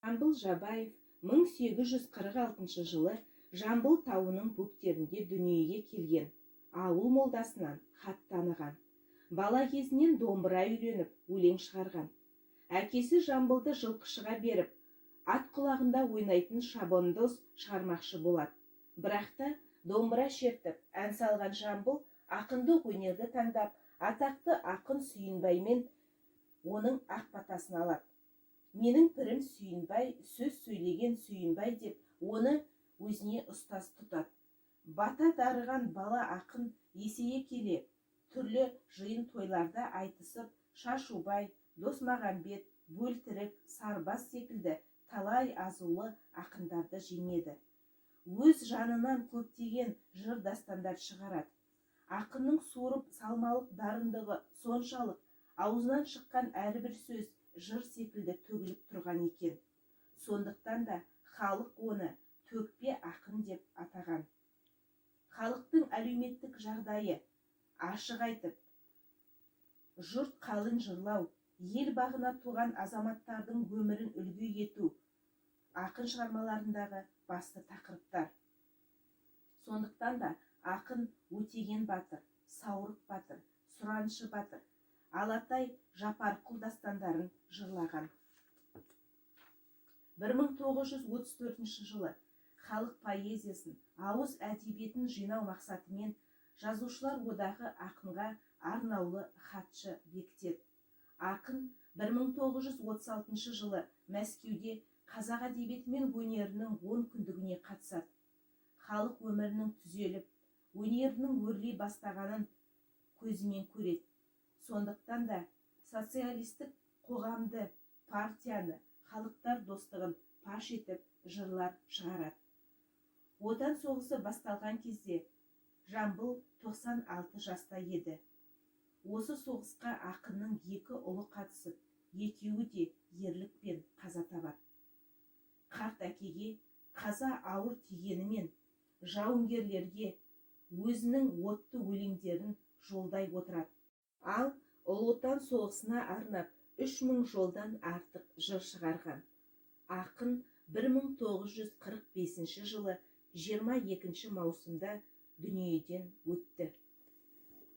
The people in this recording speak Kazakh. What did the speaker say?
Жамбыл Жабаев 1846 жылы Жамбыл тауының бөктерінде дүниеге келген. Ауыл молдасынан хат таныған. Бала кезінен домбыра үйреніп, өлең шығарған. Әкесі Жамбылды жылқышыға беріп, ат құлағында ойнайтын шабандоз шығармақшы болады. Бірақ та домбыра шертіп, ән салған Жамбыл ақындық өнерді таңдап, атақты ақын Сүйінбаймен оның ақбатасын алады. Менің пірім Сүйінбай, сөз сөйлеген Сүйінбай деп, оны өзіне ұстаз тұтады. Бата дарыған бала ақын есейе келе, түрлі жиын тойларда айтысып, Шашубай, Досмағамбет, Бөлтірік, Сарбас секілді талай азулы ақындарды жеңеді. Өз жанынан көптеген жыр дастандар шығарады. Ақынның суырып салмалық дарындығы соншалық, аузынан шыққан әрбір сөз жыр секілді төгіліп тұрған екен. Сондықтан да халық оны төкпе ақын деп атаған. Халықтың әлеуметтік жағдайы ашық айтып, жұрт қалың жырлау, ел бағына туған азаматтардың өмірін үлгі ету ақын шығармаларындағы басты тақырыптар. Сондықтан да ақын Өтеген батыр, Саурық батыр, Сұраншы батыр, Алатай, Жапарқұл дастандарын жырлаған. 1934 жылы халық поэзиясын, ауыз әдебиетін жинау мақсатымен Жазушылар одағы ақынға арнаулы хатшы бекітеді. Ақын 1936 жылы Мәскеуде қазақ әдебиеті мен өнерінің 10 күндігіне қатысады. Халық өмірінің түзеліп, өнерінің өрлей бастағанын көзімен көреді. Сондықтан да социалистік қоғамды, партияны, халықтар достығын паш етіп жырлар шығарады. Отан соғысы басталған кезде Жамбыл 96 жаста еді. Осы соғысқа ақынның 2 ұлы қатысып, екеуі де ерлікпен қаза табады. Қарт әкеге қаза ауыр тигенімен жауынгерлерге өзінің отты өлеңдерін жолдай отырады. Ал Ұлы Отан соғысына арнап 3000 жолдан артық жыр шығарған. Ақын 1945 жылы 22 маусымда дүниеден өтті.